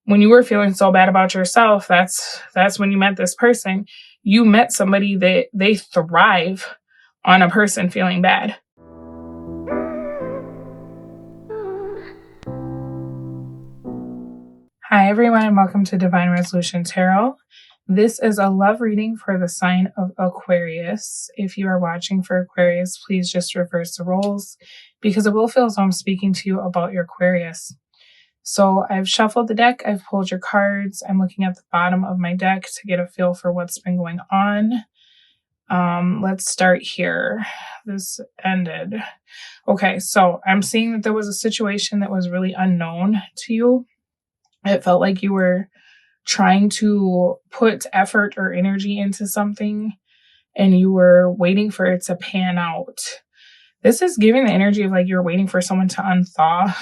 when you were feeling so bad about yourself, that's when you met this person. You met somebody that they thrive on a person feeling bad. Hi, everyone, and welcome to Divine Resolution Tarot. This is a love reading for the sign of Aquarius. If you are watching for Aquarius, please just reverse the roles because it will feel as though I'm speaking to you about your Aquarius. So I've shuffled the deck, I've pulled your cards, I'm looking at the bottom of my deck to get a feel for what's been going on. Let's start here. This ended. Okay, so I'm seeing that there was a situation that was really unknown to you. It felt like you were trying to put effort or energy into something and you were waiting for it to pan out. This is giving the energy of like you're waiting for someone to unthaw.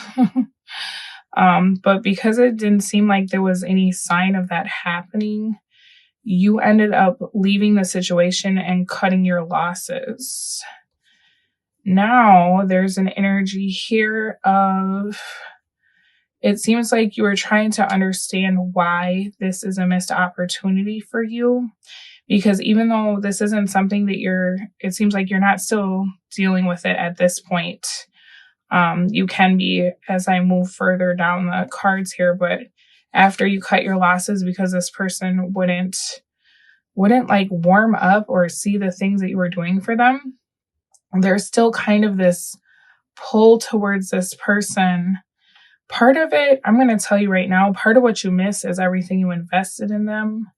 But because it didn't seem like there was any sign of that happening, you ended up leaving the situation and cutting your losses. Now there's an energy here of, it seems like you were trying to understand why this is a missed opportunity for you. Because even though this isn't something that it seems like you're not still dealing with it at this point. You can be as I move further down the cards here, but after you cut your losses because this person wouldn't like warm up or see the things that you were doing for them, there's still kind of this pull towards this person. Part of it, I'm going to tell you right now, part of what you miss is everything you invested in them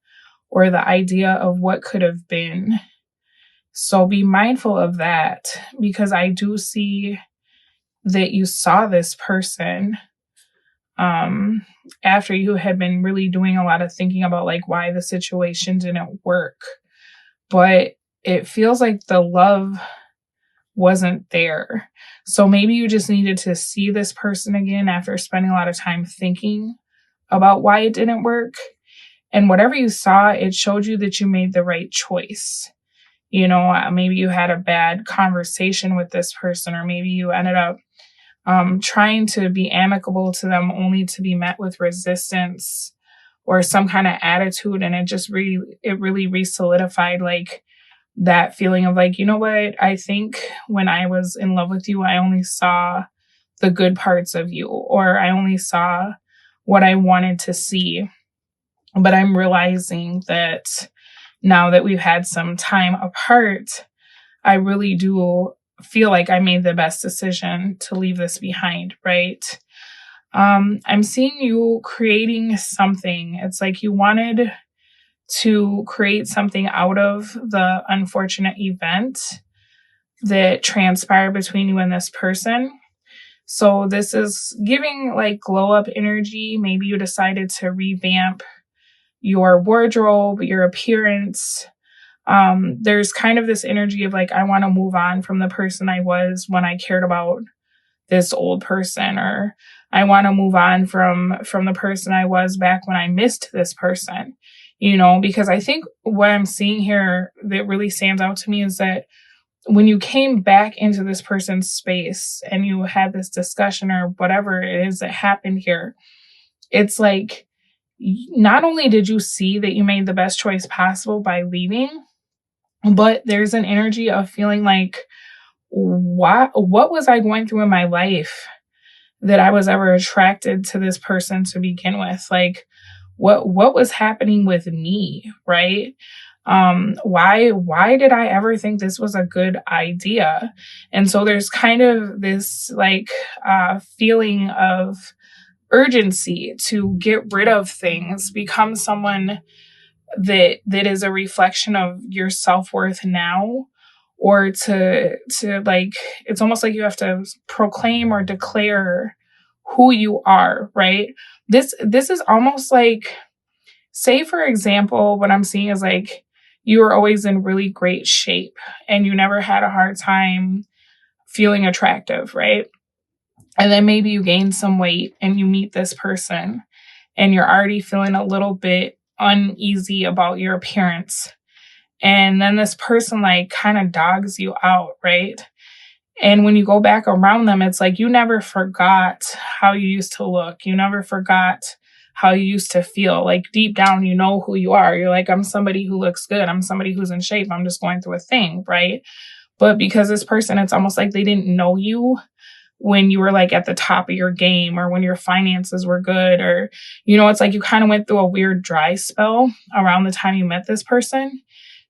or the idea of what could have been. So be mindful of that because I do see that you saw this person after you had been really doing a lot of thinking about like why the situation didn't work. But it feels like the love wasn't there. So maybe you just needed to see this person again after spending a lot of time thinking about why it didn't work. And whatever you saw, it showed you that you made the right choice. You know, maybe you had a bad conversation with this person, or maybe you ended up trying to be amicable to them only to be met with resistance or some kind of attitude. And it really re-solidified like that feeling of like, you know what, I think when I was in love with you, I only saw the good parts of you, or I only saw what I wanted to see. But I'm realizing that now that we've had some time apart, I really do feel like I made the best decision to leave this behind, right? I'm seeing you creating something. It's like you wanted to create something out of the unfortunate event that transpired between you and this person. So this is giving like glow up energy. Maybe you decided to revamp your wardrobe, your appearance. There's kind of this energy of like, I want to move on from the person I was when I cared about this old person, or I want to move on from the person I was back when I missed this person, you know, because I think what I'm seeing here that really stands out to me is that when you came back into this person's space and you had this discussion or whatever it is that happened here, it's like, not only did you see that you made the best choice possible by leaving, but there's an energy of feeling like, what was I going through in my life that I was ever attracted to this person to begin with? Like, what was happening with me, right? Why did I ever think this was a good idea? And so there's kind of this like feeling of urgency to get rid of things, become someone that is a reflection of your self-worth now, or to like, it's almost like you have to proclaim or declare who you are, right? This is almost like, say for example, what I'm seeing is like you were always in really great shape and you never had a hard time feeling attractive, right? And then maybe you gain some weight and you meet this person and you're already feeling a little bit uneasy about your appearance. And then this person like kind of dogs you out, right? And when you go back around them, it's like you never forgot how you used to look. You never forgot how you used to feel. Like deep down, you know who you are. You're like, I'm somebody who looks good. I'm somebody who's in shape. I'm just going through a thing, right? But because this person, it's almost like they didn't know you when you were like at the top of your game, or when your finances were good, or, it's like you kind of went through a weird dry spell around the time you met this person.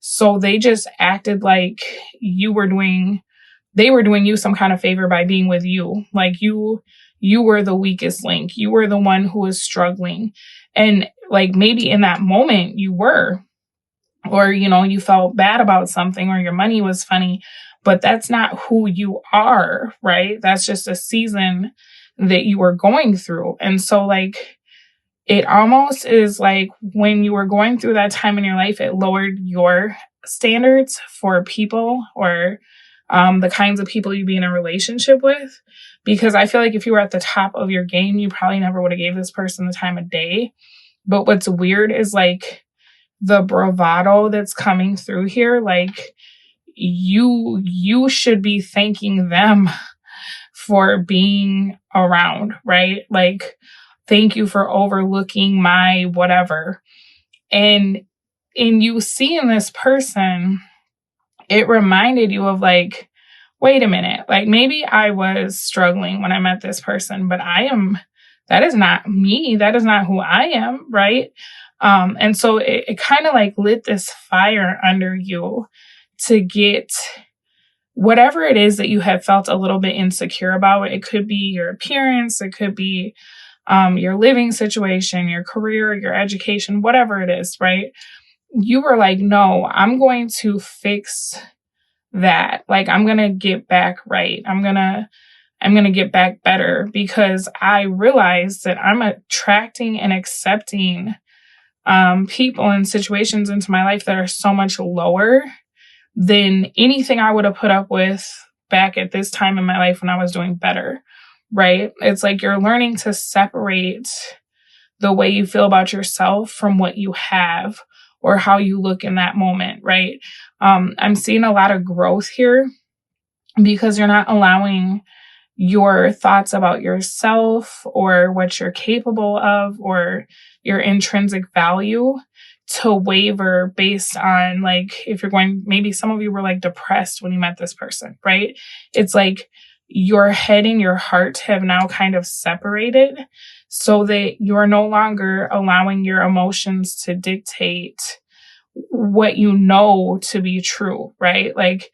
So they just acted like they were doing you some kind of favor by being with you. Like you were the weakest link. You were the one who was struggling. And like maybe in that moment you were, or, you felt bad about something, or your money was funny, but that's not who you are, right? That's just a season that you were going through. And so like, it almost is like when you were going through that time in your life, it lowered your standards for people, or the kinds of people you be in a relationship with. Because I feel like if you were at the top of your game, you probably never would have gave this person the time of day. But what's weird is like the bravado that's coming through here. Like you should be thanking them for being around, right? Like, thank you for overlooking my whatever. And in you seeing this person, it reminded you of like, wait a minute, like maybe I was struggling when I met this person, but that is not me. That is not who I am, right? And so it kind of like lit this fire under you to get whatever it is that you have felt a little bit insecure about. It could be your appearance. It could be your living situation, your career, your education, whatever it is, right? You were like, no, I'm going to fix that. Like, I'm going to get back right. I'm going to get back better, because I realized that I'm attracting and accepting people and situations into my life that are so much lower than anything I would have put up with back at this time in my life when I was doing better, right? It's like you're learning to separate the way you feel about yourself from what you have or how you look in that moment, right? I'm seeing a lot of growth here because you're not allowing your thoughts about yourself or what you're capable of or your intrinsic value to waver based on, like, if you're going, maybe some of you were like depressed when you met this person, right? It's like your head and your heart have now kind of separated so that you're no longer allowing your emotions to dictate what you know to be true, right? Like,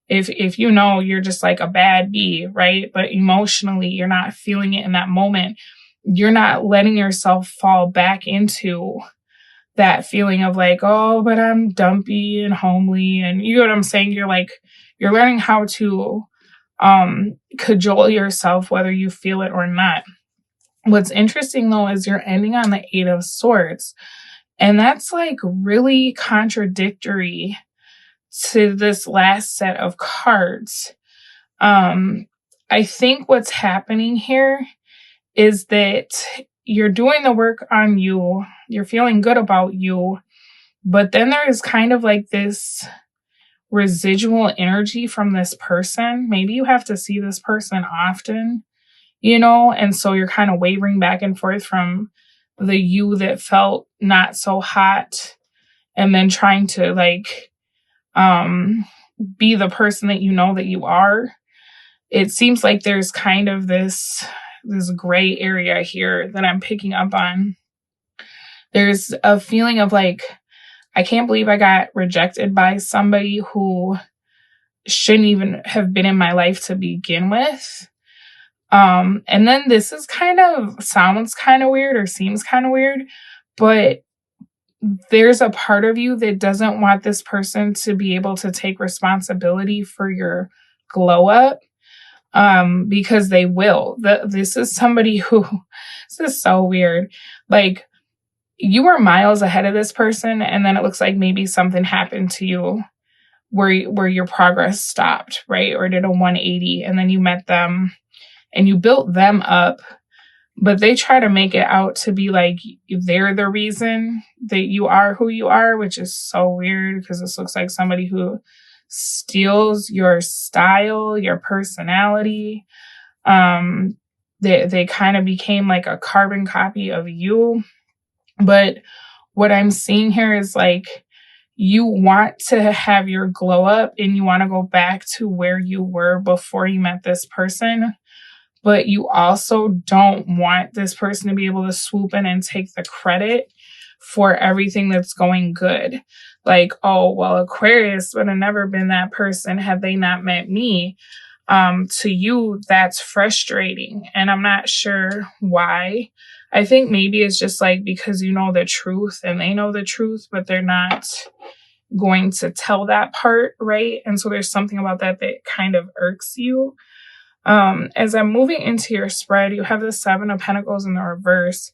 if you know you're just like a bad bee, right? But emotionally, you're not feeling it in that moment. You're not letting yourself fall back into that feeling of like, oh, but I'm dumpy and homely. And you know what I'm saying? You're learning how to cajole yourself, whether you feel it or not. What's interesting though, is you're ending on the 8 of Swords. And that's like really contradictory to this last set of cards. I think what's happening here is that you're doing the work on you, you're feeling good about you, but then there is kind of like this residual energy from this person. Maybe you have to see this person often, and so you're kind of wavering back and forth from the you that felt not so hot and then trying to like be the person that you know that you are. It seems like there's kind of this gray area here that I'm picking up on. There's a feeling of like, I can't believe I got rejected by somebody who shouldn't even have been in my life to begin with. And then this is sounds kind of weird or seems kind of weird, but there's a part of you that doesn't want this person to be able to take responsibility for your glow up, because they will. This is somebody who, this is so weird. Like, you were miles ahead of this person, and then it looks like maybe something happened to you where your progress stopped, right? Or did a 180, and then you met them and you built them up. But they try to make it out to be like they're the reason that you are who you are, which is so weird because this looks like somebody who steals your style, your personality. They kind of became like a carbon copy of you. But what I'm seeing here is like you want to have your glow up and you want to go back to where you were before you met this person. But you also don't want this person to be able to swoop in and take the credit for everything that's going good. Like, oh, well, Aquarius would have never been that person had they not met me. To you, that's frustrating. And I'm not sure why. I think maybe it's just like because you know the truth and they know the truth, but they're not going to tell that part, right? And so there's something about that that kind of irks you. As I'm moving into your spread, you have the Seven of Pentacles in the reverse.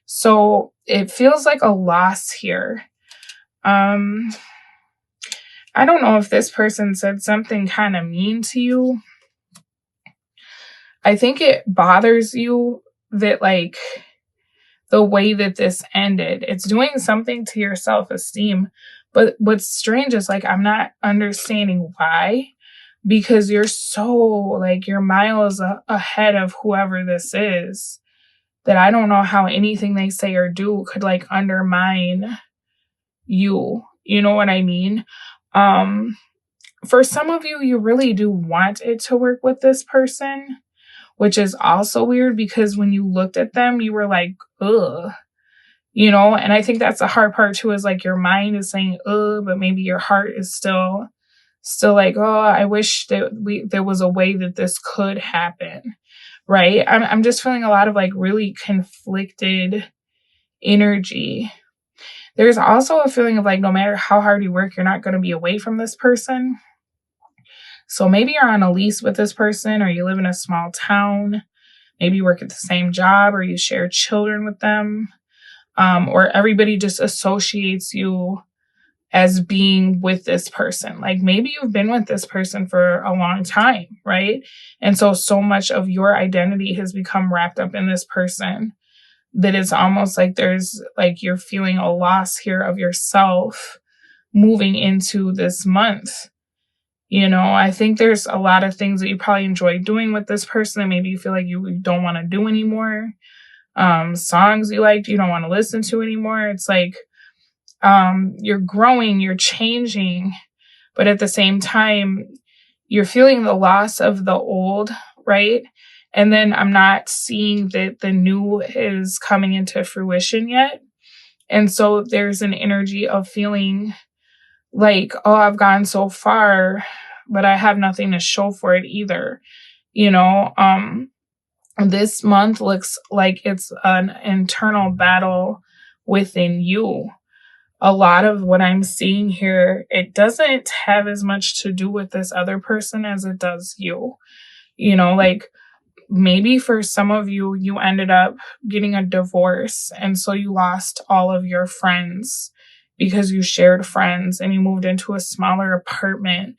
So it feels like a loss here. I don't know if this person said something kind of mean to you. I think it bothers you that like the way that this ended, it's doing something to your self-esteem. But what's strange is like, I'm not understanding why, because you're so like you're miles ahead of whoever this is that I don't know how anything they say or do could like undermine you. You know what I mean? For some of you, you really do want it to work with this person, which is also weird because when you looked at them, you were like, ugh, you know? And I think that's the hard part too, is like your mind is saying, ugh, but maybe your heart is still like, oh, I wish that there was a way that this could happen. Right. I'm just feeling a lot of like really conflicted energy. There's also a feeling of like, no matter how hard you work, you're not going to be away from this person. So maybe you're on a lease with this person, or you live in a small town. Maybe you work at the same job, or you share children with them. Or everybody just associates you as being with this person. Like maybe you've been with this person for a long time, right? And so much of your identity has become wrapped up in this person that it's almost like there's like you're feeling a loss here of yourself moving into this month. You know, I think there's a lot of things that you probably enjoy doing with this person that maybe you feel like you don't want to do anymore. Songs you liked, you don't want to listen to anymore. It's like you're growing, you're changing, but at the same time, you're feeling the loss of the old, right? And then I'm not seeing that the new is coming into fruition yet. And so there's an energy of feeling like, oh, I've gone so far, but I have nothing to show for it either. You know, this month looks like it's an internal battle within you. A lot of what I'm seeing here, it doesn't have as much to do with this other person as it does you. You know, like maybe for some of you, you ended up getting a divorce. And so you lost all of your friends because you shared friends and you moved into a smaller apartment.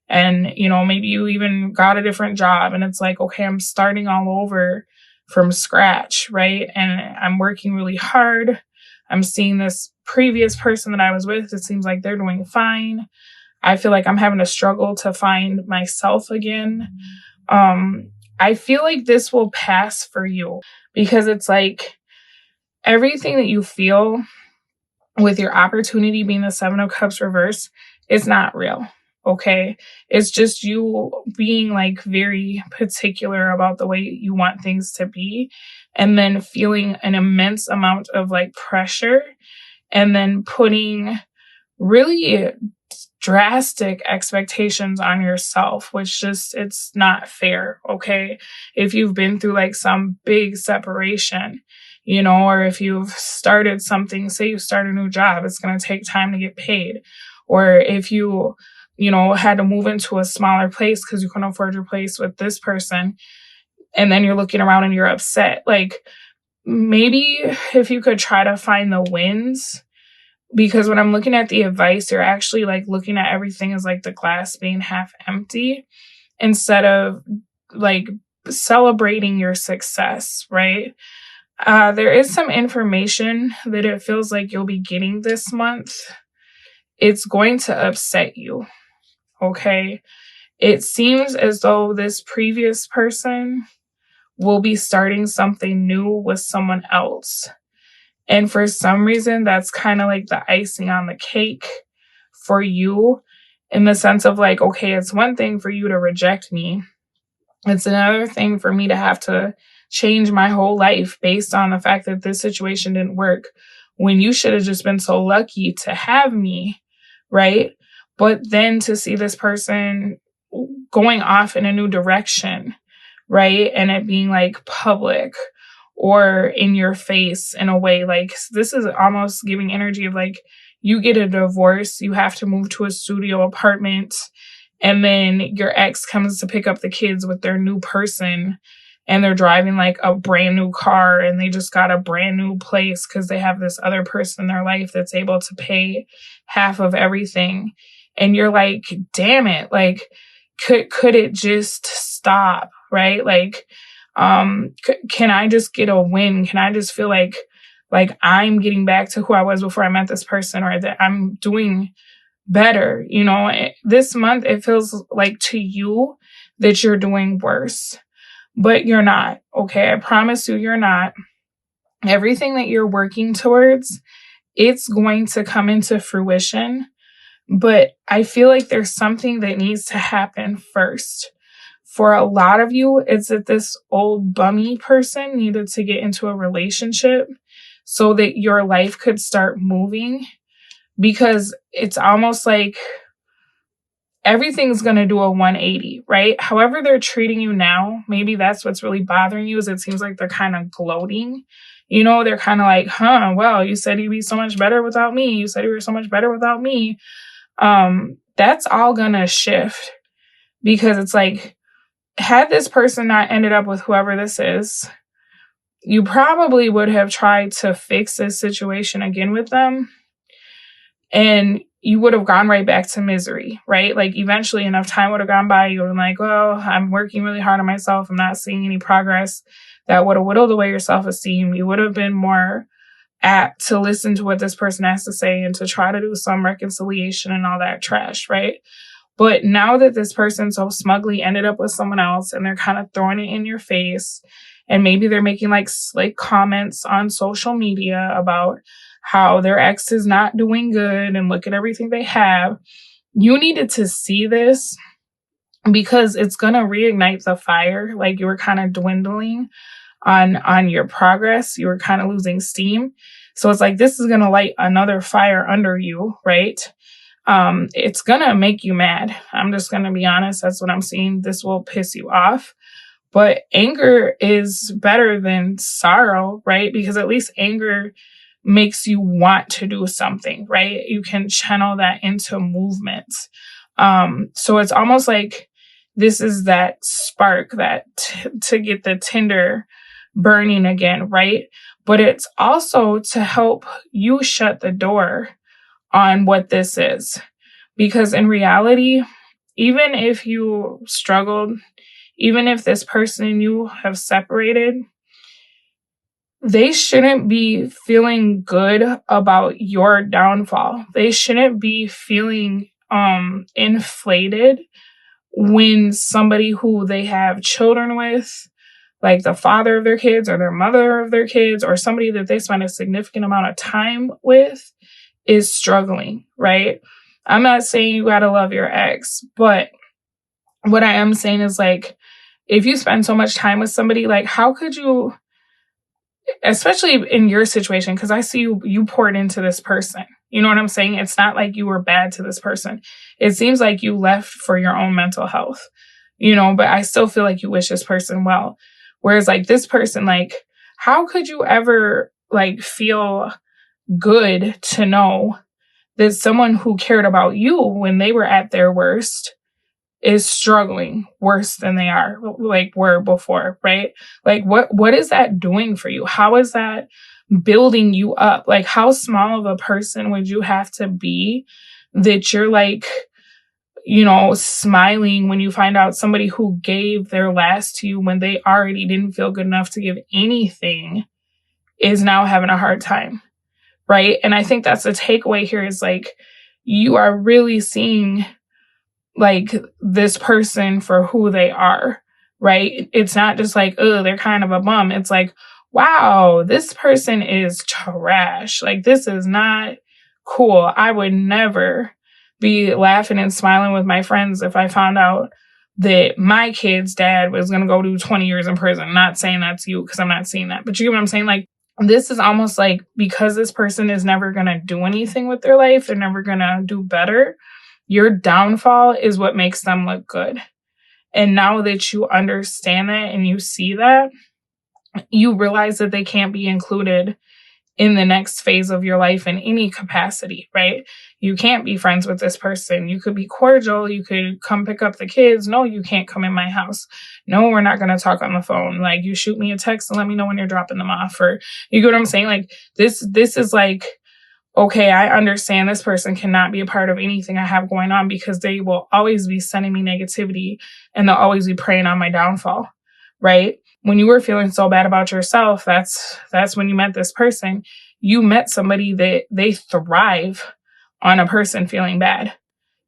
And, you know, maybe you even got a different job and it's like, okay, I'm starting all over from scratch, right? And I'm working really hard. I'm seeing this previous person that I was with. It seems like they're doing fine. I feel like I'm having a struggle to find myself again. I feel like this will pass for you because it's like everything that you feel with your opportunity being the Seven of Cups reverse is not real. Okay. It's just you being like very particular about the way you want things to be and then feeling an immense amount of like pressure and then putting really drastic expectations on yourself, which just, it's not fair. Okay. If you've been through like some big separation, you know, or if you've started something, say you start a new job, it's going to take time to get paid. Or if you know, had to move into a smaller place because you couldn't afford your place with this person, and then you're looking around and you're upset. Like maybe if you could try to find the wins, because when I'm looking at the advice, you're actually like looking at everything as like the glass being half empty instead of like celebrating your success, right? There is some information that it feels like you'll be getting this month. It's going to upset you, okay? It seems as though this previous person will be starting something new with someone else. And for some reason, that's kind of like the icing on the cake for you, in the sense of like, okay, it's one thing for you to reject me. It's another thing for me to have to change my whole life based on the fact that this situation didn't work when you should have just been so lucky to have me, right? But then to see this person going off in a new direction, right? And it being like public or in your face in a way, like this is almost giving energy of like, you get a divorce, you have to move to a studio apartment, and then your ex comes to pick up the kids with their new person, and they're driving like a brand new car, and they just got a brand new place because they have this other person in their life that's able to pay half of everything. And you're like, damn it, like, could it just stop, right? Like, can I just get a win? Can I just feel like I'm getting back to who I was before I met this person, or that I'm doing better? You know, this month it feels like to you that you're doing worse, but you're not. Okay, I promise you, you're not. Everything that you're working towards, it's going to come into fruition. But I feel like there's something that needs to happen first. For a lot of you, it's that this old bummy person needed to get into a relationship so that your life could start moving, because it's almost like everything's going to do a 180, right? However they're treating you now, maybe that's what's really bothering you, is it seems like they're kind of gloating. You know, they're kind of like, well, you said you'd be so much better without me. You said you were so much better without me. That's all going to shift, because it's like, had this person not ended up with whoever this is, you probably would have tried to fix this situation again with them, and you would have gone right back to misery, right? Like eventually enough time would have gone by. You would have been like, well, I'm working really hard on myself. I'm not seeing any progress. That would have whittled away your self-esteem. You would have been more apt to listen to what this person has to say and to try to do some reconciliation and all that trash, right? But now that this person so smugly ended up with someone else, and they're kind of throwing it in your face, and maybe they're making like slick comments on social media about how their ex is not doing good and look at everything they have, you needed to see this, because it's going to reignite the fire. Like, you were kind of dwindling on your progress. You were kind of losing steam. So it's like, this is going to light another fire under you, right? It's gonna make you mad. I'm just gonna be honest. That's what I'm seeing. This will piss you off. But anger is better than sorrow, right? Because at least anger makes you want to do something, right? You can channel that into movement. So it's almost like this is that spark that to get the tinder burning again, right? But it's also to help you shut the door on what this is. Because in reality, even if you struggled, even if this person and you have separated, they shouldn't be feeling good about your downfall. They shouldn't be feeling inflated when somebody who they have children with, like the father of their kids or their mother of their kids, or somebody that they spend a significant amount of time with, is struggling, right? I'm not saying you gotta love your ex, but what I am saying is, like, if you spend so much time with somebody, like, how could you, especially in your situation, because I see you poured into this person. You know what I'm saying? It's not like you were bad to this person. It seems like you left for your own mental health, you know, but I still feel like you wish this person well. Whereas, like, this person, like, how could you ever, like, feel good to know that someone who cared about you when they were at their worst is struggling worse than they were before, right? Like, what is that doing for you? How is that building you up? Like, how small of a person would you have to be that you're like, you know, smiling when you find out somebody who gave their last to you when they already didn't feel good enough to give anything is now having a hard time? Right. And I think that's the takeaway here, is like, you are really seeing like this person for who they are, right? It's not just like, oh, they're kind of a bum. It's like, wow, this person is trash. Like, this is not cool. I would never be laughing and smiling with my friends if I found out that my kid's dad was going to go do 20 years in prison. Not saying that's you, because I'm not seeing that. But you get what I'm saying? Like, this is almost like, because this person is never going to do anything with their life, they're never going to do better. Your downfall is what makes them look good. And now that you understand that and you see that, you realize that they can't be included in the next phase of your life in any capacity, right? You can't be friends with this person. You could be cordial. You could come pick up the kids. No, you can't come in my house. No, we're not going to talk on the phone. Like, you shoot me a text and let me know when you're dropping them off. Or, you get what I'm saying? Like, this is like, okay, I understand this person cannot be a part of anything I have going on, because they will always be sending me negativity and they'll always be preying on my downfall, right? When you were feeling so bad about yourself, that's when you met this person. You met somebody that they thrive on a person feeling bad,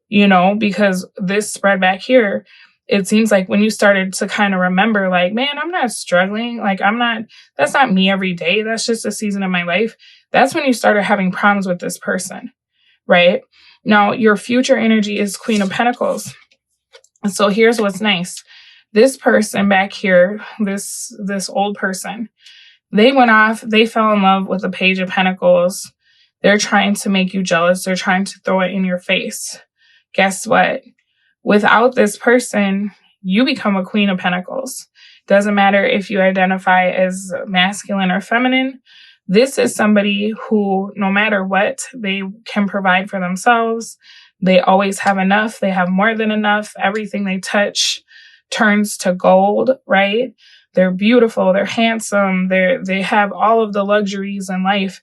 because this spread back here. It seems like when you started to kind of remember, like, man, I'm not struggling. Like, that's not me every day. That's just a season of my life. That's when you started having problems with this person, right? Now, your future energy is Queen of Pentacles. So here's what's nice. This person back here, this old person, they went off, they fell in love with the Page of Pentacles. They're trying to make you jealous. They're trying to throw it in your face. Guess what? Without this person, you become a Queen of Pentacles. Doesn't matter if you identify as masculine or feminine. This is somebody who, no matter what, they can provide for themselves. They always have enough. They have more than enough. Everything they touch turns to gold, right? They're beautiful. They're handsome. They have all of the luxuries in life.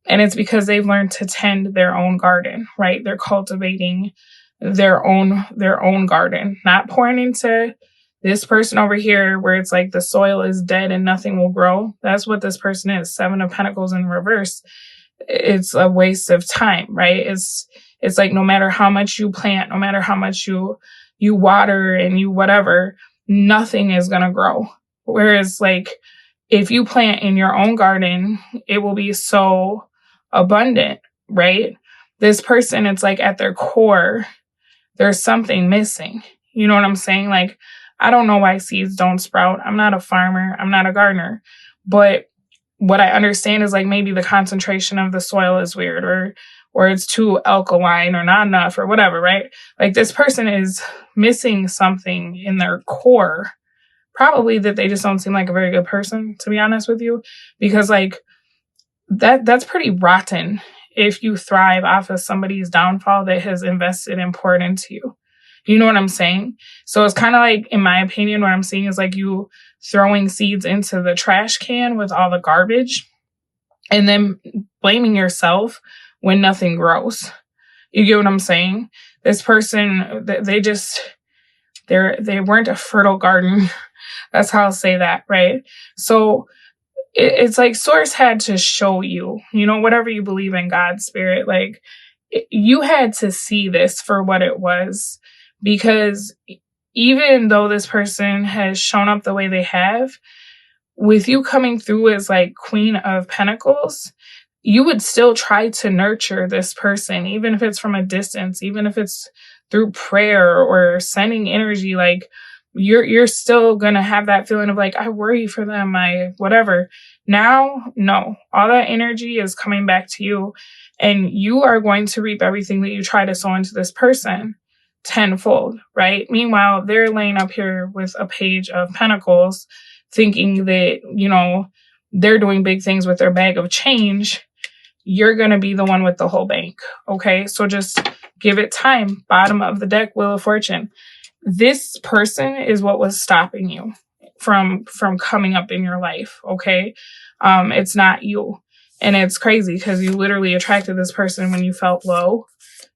And it's because they've learned to tend their own garden, right? They're cultivating their own garden, not pouring into this person over here where it's like the soil is dead and nothing will grow. That's what this person is. 7 of Pentacles in reverse. It's a waste of time, right? It's like, no matter how much you plant, no matter how much you water and you whatever, nothing is going to grow. Whereas, like, if you plant in your own garden, it will be so abundant, right? This person, it's like at their core, there's something missing. You know what I'm saying? Like, I don't know why seeds don't sprout. I'm not a farmer. I'm not a gardener. But what I understand is, like, maybe the concentration of the soil is weird, or it's too alkaline or not enough or whatever, right? Like, this person is missing something in their core. Probably that they just don't seem like a very good person, to be honest with you. Because, like, that's pretty rotten if you thrive off of somebody's downfall that has invested and poured into you. You know what I'm saying? So it's kind of like, in my opinion, what I'm seeing is like you throwing seeds into the trash can with all the garbage and then blaming yourself when nothing grows. You get what I'm saying? This person, they weren't a fertile garden. That's how I'll say that, right? So it's like Source had to show you, whatever you believe in, God, Spirit, like, you had to see this for what it was. Because even though this person has shown up the way they have, with you coming through as like Queen of Pentacles, you would still try to nurture this person, even if it's from a distance, even if it's through prayer or sending energy. Like, you're still gonna have that feeling of like, I worry for them, I whatever. Now, no, all that energy is coming back to you, and you are going to reap everything that you try to sow into this person tenfold, right? Meanwhile, they're laying up here with a Page of Pentacles, thinking that, they're doing big things with their bag of change. You're going to be the one with the whole bank. Okay. So just give it time. Bottom of the deck, Wheel of Fortune. This person is what was stopping you from coming up in your life. Okay. It's not you. And it's crazy because you literally attracted this person when you felt low,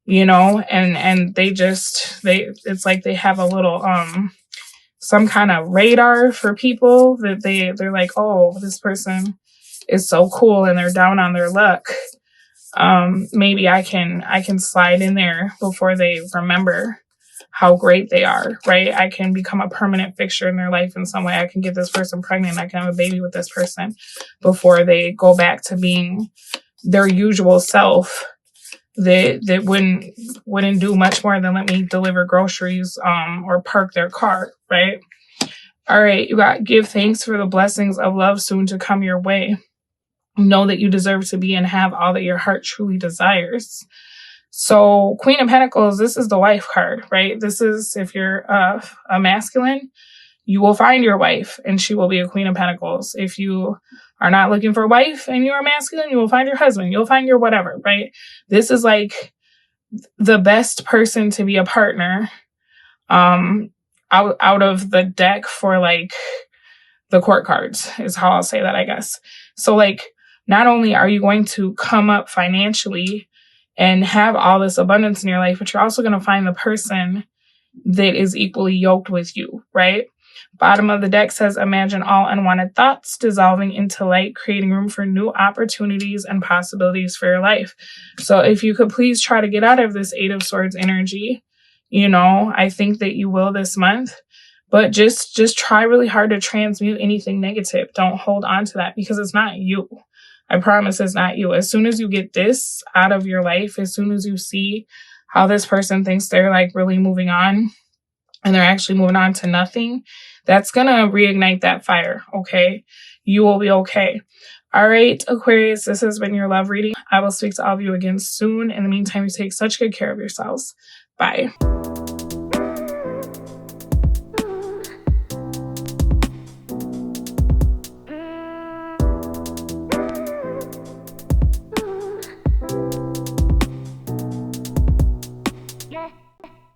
and it's like they have a little, some kind of radar for people that they're like, oh, this person is so cool and they're down on their luck. Maybe I can slide in there before they remember how great they are, right? I can become a permanent fixture in their life in some way. I can get this person pregnant. I can have a baby with this person before they go back to being their usual self that wouldn't do much more than let me deliver groceries or park their car, right? All right, you got give thanks for the blessings of love soon to come your way. Know that you deserve to be and have all that your heart truly desires. So Queen of Pentacles, this is the wife card, right? This is, if you're a masculine, you will find your wife and she will be a Queen of Pentacles. If you are not looking for a wife and you're a masculine, you will find your husband. You'll find your whatever, right? This is like the best person to be a partner out of the deck for like the court cards is how I'll say that, I guess. So like, not only are you going to come up financially and have all this abundance in your life, but you're also going to find the person that is equally yoked with you, right? Bottom of the deck says, imagine all unwanted thoughts dissolving into light, creating room for new opportunities and possibilities for your life. So if you could please try to get out of this Eight of Swords energy, I think that you will this month. But just try really hard to transmute anything negative. Don't hold on to that because it's not you. I promise it's not you. As soon as you get this out of your life, as soon as you see how this person thinks they're like really moving on and they're actually moving on to nothing, that's going to reignite that fire, okay? You will be okay. All right, Aquarius, this has been your love reading. I will speak to all of you again soon. In the meantime, you take such good care of yourselves. Bye.